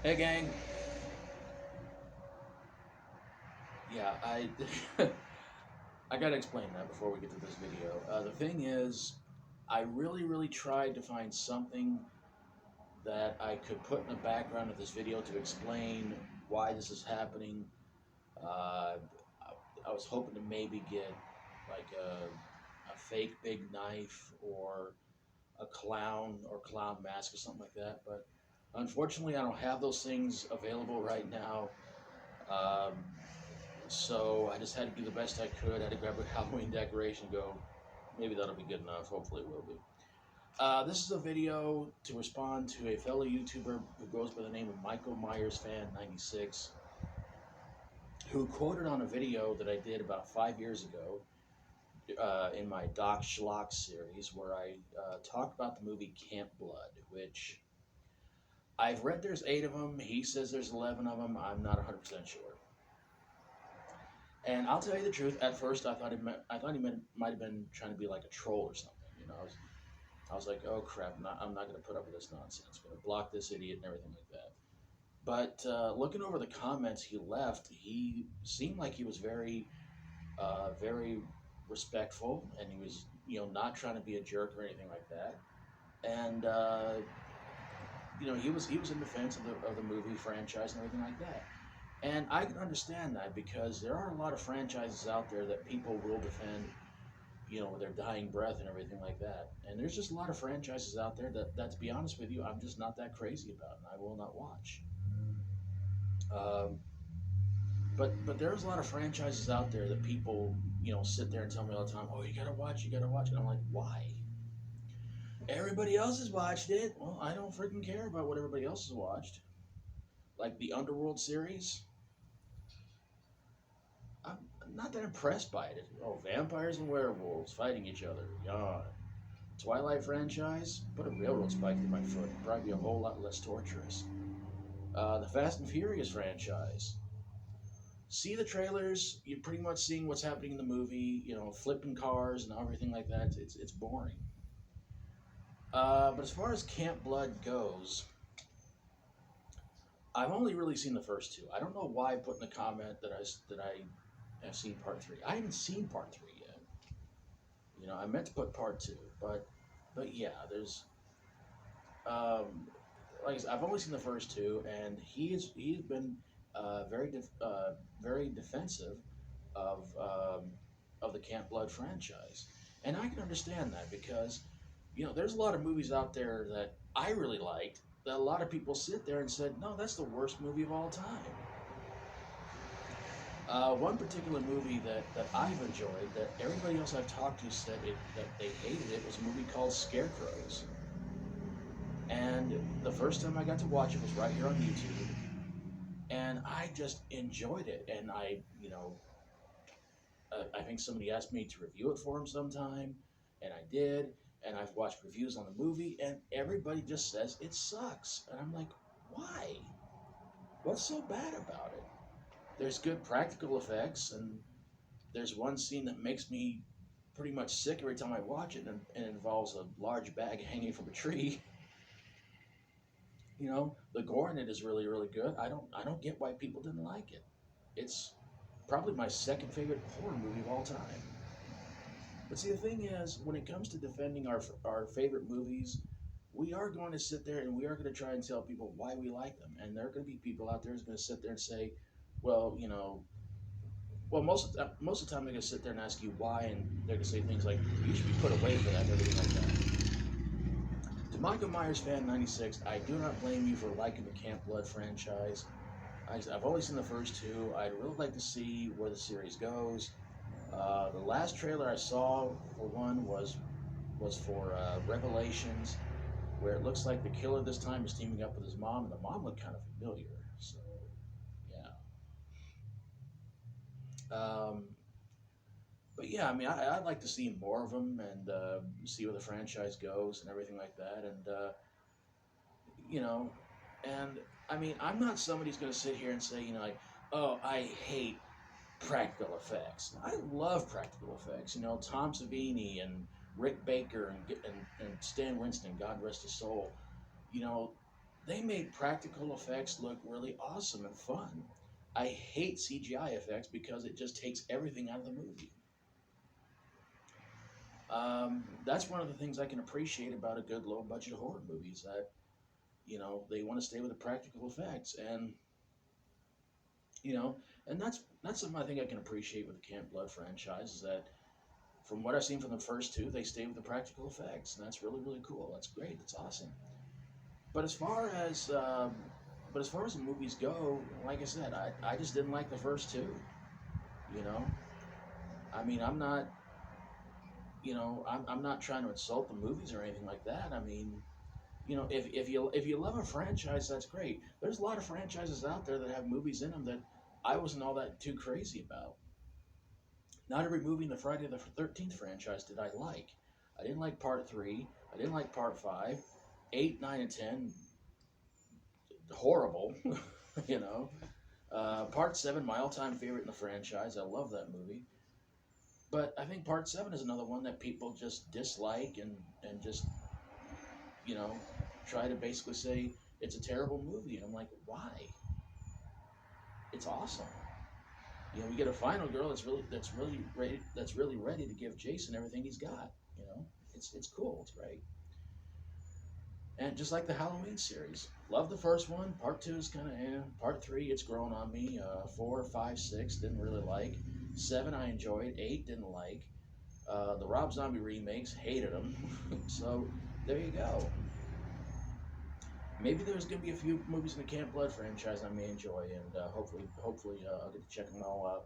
Hey, gang. Yeah, I gotta explain that before we get to this video. The thing is, I really tried to find something that I could put in the background of this video to explain why this is happening. I was hoping to maybe get like a fake big knife or a clown or clown mask or something like that, but unfortunately, I don't have those things available right now. Um, So I just had to do the best I could. I had to grab a Halloween decoration and go, maybe that'll be good enough. Hopefully it will be. This is a video to respond to a fellow YouTuber who goes by the name of Michael Myers Fan 96, who quoted on a video that I did about 5 years ago in my Doc Schlock series, where I talked about the movie Camp Blood, which I've read there's 8 of them. He says there's 11 of them. I'm not 100% sure. And I'll tell you the truth. At first, I thought he might have been trying to be like a troll or something. I was like, oh crap, I'm not going to put up with this nonsense. I'm going to block this idiot and everything like that. But looking over the comments he left, he seemed like he was very respectful, and he was, not trying to be a jerk or anything like that. And he was in defense of the movie franchise and everything like that. And I can understand that because there are a lot of franchises out there that people will defend, with their dying breath and everything like that. And there's just a lot of franchises out there that to be honest with you, I'm just not that crazy about, and I will not watch. Um, but there's a lot of franchises out there that people, sit there and tell me all the time, oh, you gotta watch. And I'm like, why? Everybody else has watched it. Well, I don't freaking care about what everybody else has watched. Like the Underworld series, I'm not that impressed by it. Oh, vampires and werewolves fighting each other. Yawn. Twilight franchise, put a railroad spike through my foot. It'd probably be a whole lot less torturous. The Fast and Furious franchise. See the trailers, you're pretty much seeing what's happening in the movie, flipping cars and everything like that. It's boring. But as far as Camp Blood goes, I've only really seen the first two. I don't know why I put in the comment that I have seen part three. I haven't seen part three yet. I meant to put part two, but yeah, there's like I said, I've only seen the first two, and he's been very defensive of the Camp Blood franchise, and I can understand that because there's a lot of movies out there that I really liked that a lot of people sit there and said, no, that's the worst movie of all time. One particular movie that I've enjoyed that everybody else I've talked to said that they hated it was a movie called Scarecrows. And the first time I got to watch it was right here on YouTube, and I just enjoyed it. And I think somebody asked me to review it for him sometime, and I did. And I've watched reviews on the movie, and everybody just says it sucks. And I'm like, why? What's so bad about it? There's good practical effects, and there's one scene that makes me pretty much sick every time I watch it, and it involves a large bag hanging from a tree. The gore in it is really good. I don't get why people didn't like it. It's probably my second favorite horror movie of all time. But see, the thing is, when it comes to defending our favorite movies, we are going to sit there and we are going to try and tell people why we like them. And there are going to be people out there who's going to sit there and say, well, most of the time they're going to sit there and ask you why, and they're going to say things like, you should be put away for that, and everything like that. To Michael Myers Fan 96, I do not blame you for liking the Camp Blood franchise. I've only seen the first two. I'd really like to see where the series goes. The last trailer I saw for one was for Revelations, where it looks like the killer this time is teaming up with his mom, and the mom looked kind of familiar. So, yeah. But yeah, I mean, I'd like to see more of them and see where the franchise goes and everything like that. And you know, and I mean, I'm not somebody who's going to sit here and say, like, oh, I hate practical effects. I love practical effects. Tom Savini and Rick Baker and Stan Winston, God rest his soul. You know, they made practical effects look really awesome and fun. I hate CGI effects because it just takes everything out of the movie. That's one of the things I can appreciate about a good low budget horror movie is that they want to stay with the practical effects, and you know that's something I think I can appreciate with the Camp Blood franchise is that from what I've seen from the first two, they stay with the practical effects, and that's really really cool. That's great. That's awesome. But as far as the movies go, like I said, I just didn't like the first two. You know, I mean, I'm not trying to insult the movies or anything like that. I mean, if you love a franchise, that's great. There's a lot of franchises out there that have movies in them that I wasn't all that too crazy about. Not every movie in the Friday the 13th franchise did I like. I didn't like Part 3. I didn't like Part 5. 8, 9, and 10, horrible. you know. Part 7, my all time favorite in the franchise. I love that movie. But I think Part 7 is another one that people just dislike and just, you know, try to basically say it's a terrible movie. And I'm like, why? It's awesome. We get a final girl that's really ready to give Jason everything he's got. It's cool. It's great. And just like the Halloween series, love the first one. Part two is kind of Part three, it's grown on me. 4, 5, 6 didn't really like. 7 I enjoyed. 8 didn't like. The Rob Zombie remakes, hated them. So there you go. Maybe there's gonna be a few movies in the Camp Blood franchise I may enjoy, and hopefully, I'll get to check them all out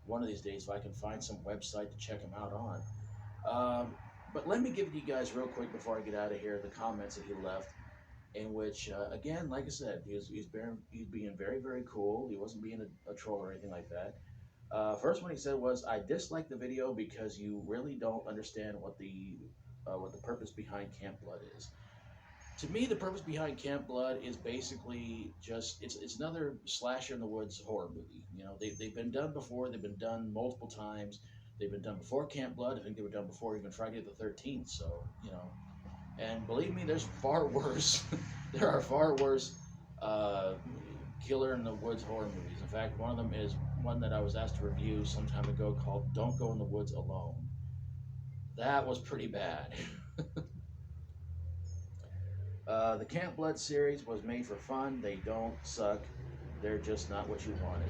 one of these days if I can find some website to check them out on. But let me give you guys real quick before I get out of here the comments that he left, in which again, like I said, he's being very very cool. He wasn't being a troll or anything like that. First one he said was, "I dislike the video because you really don't understand what the purpose behind Camp Blood is." To me, the purpose behind Camp Blood is basically just it's another slasher in the woods horror movie. They've been done before. They've been done multiple times. They've been done before Camp Blood. I think they were done before even Friday the 13th. So and believe me, there's far worse. there are far worse uh, killer in the woods horror movies. In fact, one of them is one that I was asked to review some time ago called "Don't Go in the Woods Alone." That was pretty bad. The Camp Blood series was made for fun. They don't suck. They're just not what you wanted.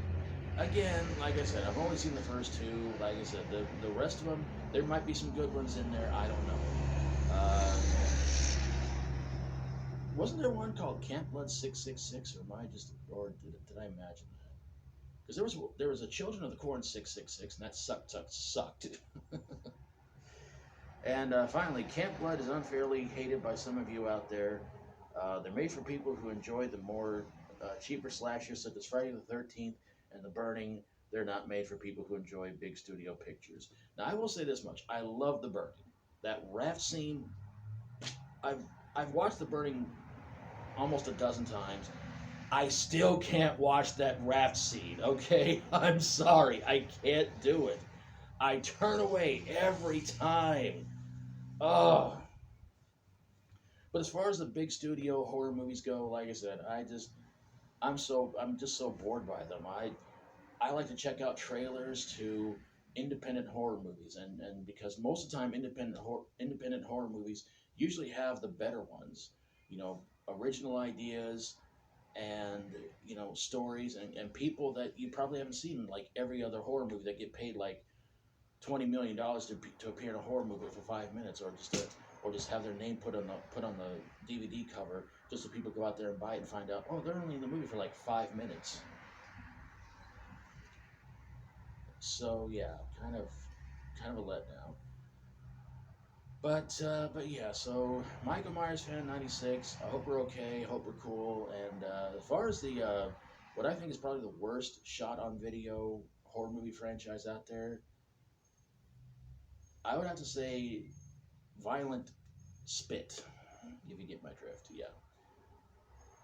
Again, like I said, I've only seen the first two. Like I said, the rest of them, there might be some good ones in there. I don't know. Wasn't there one called Camp Blood 666, or am I just, or did I imagine that? Because there was a Children of the Corn 666, and that sucked. And finally, Camp Blood is unfairly hated by some of you out there. They're made for people who enjoy the more cheaper slashers such as Friday the 13th and The Burning. They're not made for people who enjoy big studio pictures. Now, I will say this much. I love The Burning. That raft scene, I've watched The Burning almost a dozen times. I still can't watch that raft scene, okay? I'm sorry. I can't do it. I turn away every time. Oh. But as far as the big studio horror movies go, like I said, I'm just so bored by them. I like to check out trailers to independent horror movies, and because most of the time independent horror movies usually have the better ones, original ideas and stories and people that you probably haven't seen, like every other horror movie that get paid like $20 million to appear in a horror movie for 5 minutes, or just have their name put on the DVD cover, just so people go out there and buy it and find out, oh, they're only in the movie for like 5 minutes. So yeah, kind of a letdown. But yeah, so Michael Myers fan 96. I hope we're okay. I hope we're cool. And as far as the what I think is probably the worst shot on video horror movie franchise out there, I would have to say Violent Spit, if you get my drift. Yeah.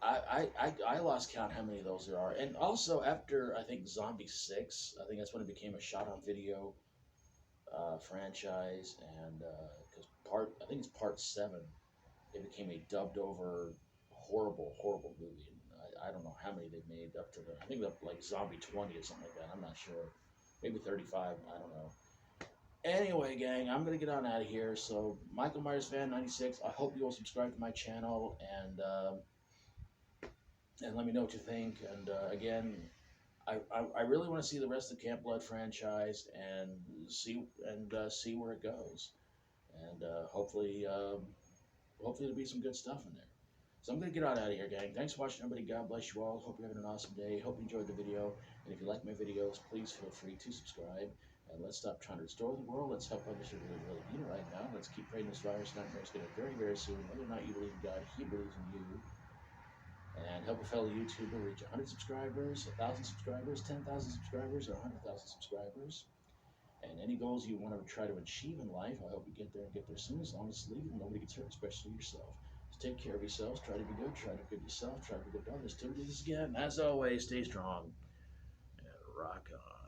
I lost count how many of those there are. And also, after I think Zombie 6, I think that's when it became a shot on video franchise. And because I think it's part 7, it became a dubbed over horrible, horrible movie. I don't know how many they made up to the. I think like Zombie 20 or something like that. I'm not sure. Maybe 35. I don't know. Anyway, gang, I'm gonna get on out of here. So, Michael Myers fan 96. I hope you will subscribe to my channel and let me know what you think. And again, I really want to see the rest of the Camp Blood franchise and see where it goes. And hopefully there'll be some good stuff in there. So I'm gonna get on out of here, gang. Thanks for watching, everybody. God bless you all. Hope you're having an awesome day. Hope you enjoyed the video. And if you like my videos, please feel free to subscribe. And let's stop trying to restore the world. Let's help others who really, really need it right now. Let's keep praying this virus nightmare is going to very, very soon. Whether or not you believe in God, He believes in you. And help a fellow YouTuber reach 100 subscribers, 1,000 subscribers, 10,000 subscribers, or 100,000 subscribers. And any goals you want to try to achieve in life, I hope you get there and get there soon, as long as it's legal, nobody gets hurt, especially yourself. So take care of yourselves, try to be good, try to be good yourself, try to be good to others. Till we do this again, as always, stay strong and rock on.